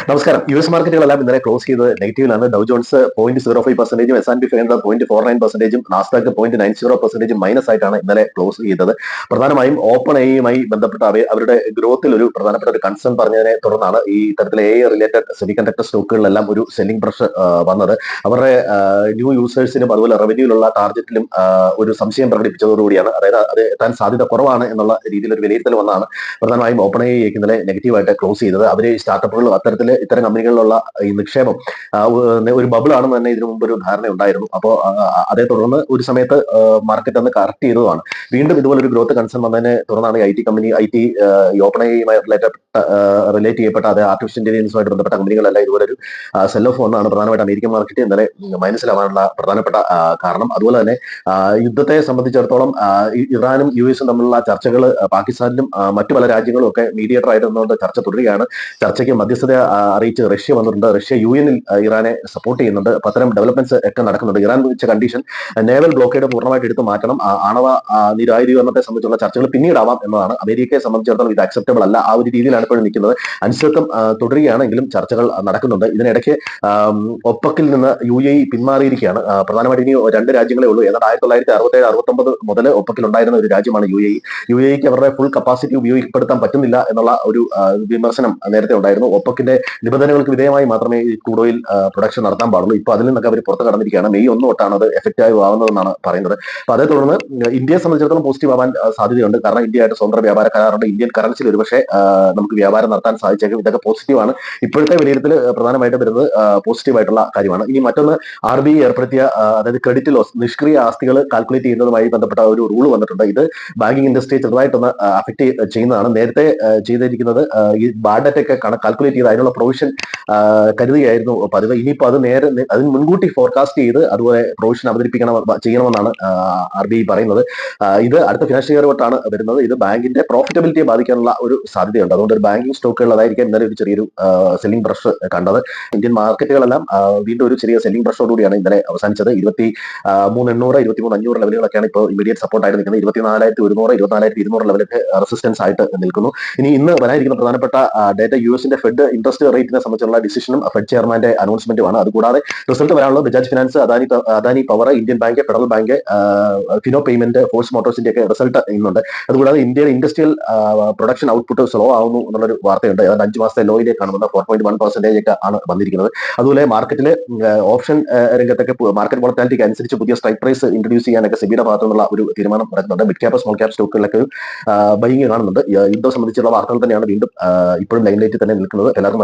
നമസ്കാരം. യു.എസ് മാർക്കറ്റുകളെല്ലാം ഇന്നലെ ക്ലോസ് ചെയ്തത് നെഗറ്റീവിലാണ്. Dow Jones 0.05%, S&P 500 0.49%, Nasdaq 0.90% minus ആയിട്ടാണ് ഇന്നലെ ക്ലോസ് ചെയ്തത്. പ്രധാനമായും ഓപ്പൺ എയുമായി ബന്ധപ്പെട്ട അവരുടെ ഗ്രോത്തിൽ ഒരു പ്രധാനപ്പെട്ട ഒരു കൺസേൺ പറഞ്ഞതിനെ തുടർന്നാണ് ഈ തരത്തിലെ എ റിലേറ്റഡ് സെമി കണ്ടക്ടർ സ്റ്റോക്കുകളിലെല്ലാം ഒരു സെല്ലിംഗ് പ്രഷർ വന്നത്. അവരുടെ ന്യൂ യൂസേഴ്സിനും അതുപോലെ റവന്യൂലുള്ള ടാർഗറ്റിലും ഒരു സംശയം പ്രകടിപ്പിച്ചതോടുകൂടിയാണ്, അതായത് അത് എത്താൻ സാധ്യത കുറവാണ് എന്നുള്ള രീതിയിൽ ഒരു വിലയിരുത്തൽ വന്നാണ് പ്രധാനമായും ഓപ്പൺ എ ഇന്നലെ നെഗറ്റീവായിട്ട് ക്ലോസ് ചെയ്തത്. അവർ സ്റ്റാർട്ടപ്പുകൾ അത്തരത്തിൽ ഇത്തരം കമ്പനികളിലുള്ള ഈ നിക്ഷേപം ഒരു ബബിൾ ആണെന്ന് തന്നെ ഇതിനു മുമ്പ് ഒരു ധാരണ ഉണ്ടായിരുന്നു. അപ്പോൾ അതേ തുടർന്ന് ഒരു സമയത്ത് മാർക്കറ്റ് അന്ന് കറക്റ്റ് ചെയ്തതാണ്. വീണ്ടും ഇതുപോലെ ഒരു ഗ്രോത്ത് കൺസേൺ വന്നതിനെ തുടർന്നാണ് ഐ ടി ഓപ്പൺ ഐയുമായി റിലേറ്റ് ചെയ്യപ്പെട്ട അത് ആർട്ടിഫിഷ്യൽ ഇന്റലിജൻസുമായിട്ട് ബന്ധപ്പെട്ട കമ്പനികളെല്ലാം ഇതുപോലെ ഒരു സെൽ ഓഫ് വന്നാണ് പ്രധാനമായിട്ട് അമേരിക്കൻ മാർക്കറ്റ് ഇന്നലെ മൈനസിലാവാനുള്ള പ്രധാനപ്പെട്ട കാരണം. അതുപോലെ തന്നെ യുദ്ധത്തെ സംബന്ധിച്ചിടത്തോളം ഇറാനും യു.എസും തമ്മിലുള്ള ചർച്ചകൾ പാകിസ്ഥാനിലും മറ്റു പല രാജ്യങ്ങളും ഒക്കെ മീഡിയേറ്റർ ആയിട്ട് നിന്നുകൊണ്ട് ചർച്ച തുടരുകയാണ്. ചർച്ചയ്ക്ക് മധ്യസ്ഥത അറിയിച്ച് റഷ്യ വന്നിട്ടുണ്ട്. റഷ്യ UN-ൽ ഇറാനെ സപ്പോർട്ട് ചെയ്യുന്നുണ്ട്. അപ്പൊ അത്തരം ഡെവലപ്മെന്റ്സ് ഒക്കെ നടക്കുന്നുണ്ട്. ഇറാൻ വെച്ച കണ്ടീഷൻ നേവൽ ബ്ലോക്കേഡ് പൂർണ്ണമായിട്ട് എടുത്തു മാറ്റണം, ആണവ നിരായുധീകരണത്തെ സംബന്ധിച്ചുള്ള ചർച്ചകൾ പിന്നീടാവാം എന്നതാണ്. അമേരിക്കയെ സംബന്ധിച്ചിടത്തോളം ഇത് അക്സെപ്റ്റബിൾ അല്ല. ആ ഒരു രീതിയിലാണ് ഇപ്പോഴും നിൽക്കുന്നത്. അനിശ്ചിതത്വം തുടരുകയാണെങ്കിലും ചർച്ചകൾ നടക്കുന്നുണ്ട്. ഇതിനിടയ്ക്ക് ഒപ്പക്കിൽ നിന്ന് UAE പിന്മാറിയിരിക്കുകയാണ്. പ്രധാനമായിട്ട് ഇനി രണ്ട് രാജ്യങ്ങളെ ഉള്ളൂ. ഏതാണ്ട് 1967-69 മുതൽ ഒപ്പക്കിൽ ഉണ്ടായിരുന്ന ഒരു രാജ്യമാണ് UAE. UAEക്ക് അവരുടെ ഫുൾ കപ്പാസിറ്റി ഉപയോഗപ്പെടുത്താൻ പറ്റുന്നില്ല എന്നുള്ള ഒരു വിമർശനം നേരത്തെ ഉണ്ടായിരുന്നു. ഒപ്പക്കിന്റെ നിബന്ധനകൾക്ക് വിധേയമായി മാത്രമേ ഈ ക്രൂഡ് ഓയിൽ പ്രൊഡക്ഷൻ നടത്താൻ പാടുള്ളൂ. ഇപ്പൊ അതിൽ നിന്നൊക്കെ അവർ പുറത്ത് കടന്നിരിക്കുകയാണ്. മെയ് 1 തൊട്ടാണ് അത് എഫക്റ്റീവ് ആവുന്നതെന്നാണ് പറയുന്നത്. അപ്പൊ അതേ തുടർന്ന് ഇന്ത്യയെ സംബന്ധിച്ചിടത്തോളം പോസിറ്റീവ് ആവാൻ സാധ്യതയുണ്ട്. കാരണം ഇന്ത്യയായിട്ട് സ്വന്തം വ്യാപാര കരാറുണ്ട്. ഇന്ത്യൻ കറൻസിയിൽ ഒരുപക്ഷെ നമുക്ക് വ്യാപാരം നടത്താൻ സാധിച്ചേക്കും. ഇതൊക്കെ പോസിറ്റീവാണ്. ഇപ്പോഴത്തെ വിലയിരുത്തൽ പ്രധാനമായിട്ട് വരുന്നത് പോസിറ്റീവ് ആയിട്ടുള്ള കാര്യമാണ്. ഇനി മറ്റൊന്ന്, RBI ഏർപ്പെടുത്തിയ അതായത് ക്രെഡിറ്റ് ലോസ്, നിഷ്ക്രിയ ആസ്തികൾ കാൽക്കുലേറ്റ് ചെയ്യുന്നതുമായി ബന്ധപ്പെട്ട ഒരു റൂൾ വന്നിട്ടുണ്ട്. ഇത് ബാങ്കിങ് ഇൻഡസ്ട്രിയെ ചെറുതായിട്ടൊന്ന് അഫക്ട് ചെയ്യുന്നതാണ്. നേരത്തെ ചെയ്തിരിക്കുന്നത് ഈ ബാഡ് ഡെറ്റ് ഒക്കെ കാൽക്കുലേറ്റ് ചെയ്ത് അതിനുള്ള പ്രൊവിഷൻ കരുതുകയായിരുന്നു പതിവ്. ഇനിയിപ്പോൾ അത് അതിന് മുൻകൂട്ടി ഫോർകാസ്റ്റ് ചെയ്ത് അതുപോലെ പ്രൊവിഷൻ ചെയ്യണമെന്നാണ് RBI പറയുന്നത്. ഇത് അടുത്ത ഫിനാൻഷ്യൽ ഇയർ തൊട്ടാണ് വരുന്നത്. ഇത് ബാങ്കിന്റെ പ്രോഫിറ്റബിലിറ്റിയെ ബാധിക്കാനുള്ള ഒരു സാധ്യതയുണ്ട്. അതുകൊണ്ട് ഒരു ബാങ്കിങ് സ്റ്റോക്കുകൾ അതായിരിക്കും ഇന്നലെ ഒരു ചെറിയൊരു സെല്ലിംഗ് പ്രഷർ കണ്ടത്. ഇന്ത്യൻ മാർക്കറ്റുകളെല്ലാം വീണ്ടും ഒരു ചെറിയ സെല്ലിംഗ് പ്രഷറോടുകൂടിയാണ് ഇന്നലെ അവസാനിച്ചത്. 23,800 23,500 ലെവലുകളൊക്കെയാണ് ഇപ്പോൾ ഇമീഡിയറ്റ് സപ്പോർട്ട് ആയിട്ട് നിൽക്കുന്നത്. 24,100 24,200 ലെവലൊക്കെ റെസിസ്റ്റൻസ് ആയിട്ട് നിൽക്കുന്നു. ഇനി ഇന്ന് വരാനിരിക്കുന്ന പ്രധാനപ്പെട്ട ഡേറ്റ യുഎസിന്റെ ഫെഡ് ഇൻട്രസ്റ്റ് റേറ്റിനെ സംബന്ധിച്ചുള്ള ഡിസിഷനും ഫെഡ് ചെയർമാന്റെ അനൗൺസ്മെന്റുമാണ്. അതുകൂടാതെ റിസൾട്ട് വരാനുള്ള Bajaj finance, Adani power, Indian bank, federal bank, Fino payment, force മോട്ടോഴ്സിന്റെ ഒക്കെ റിസൾട്ട് ഇന്നുണ്ട്. അതുകൂടാതെ ഇന്ത്യയിൽ ഇൻഡസ്ട്രിയൽ പ്രൊഡക്ഷൻ ഔട്ട്പുട്ട് സ്ലോ ആവുന്നു എന്നുള്ളൊരു വാർത്തയുണ്ട്. ഏതാണ്ട് 5 മാസത്തെ ലോയിലേക്കാണ് വന്നത്. 4.1% ഒക്കെ ആണ് വന്നിരിക്കുന്നത്. അതുപോലെ മാർക്കറ്റിലെ ഓപ്ഷൻ രംഗത്തൊക്കെ മാർക്കറ്റ് വോളറ്റാലിറ്റിക്ക് അനുസരിച്ച് പുതിയ സ്ട്രൈക്ക് പ്രൈസ് ഇൻട്രൊഡ്യൂസ് ചെയ്യാനൊക്കെ സെബിയുടെ ഭാഗത്തു നിന്നുള്ള ഒരു തീരുമാനം നടക്കുന്നുണ്ട്. മിഡ് ക്യാപ്പ് സ്മോൾ ക്യാപ്പ് സ്റ്റോക്കുകളിലൊക്കെ ബൈങ് കാണുന്നുണ്ട്. യുദ്ധം സംബന്ധിച്ചുള്ള വാർത്തകൾ തന്നെയാണ് വീണ്ടും ഇപ്പോഴും ലൈൻലൈറ്റിൽ തന്നെ നിൽക്കുന്നത്. എല്ലാവർക്കും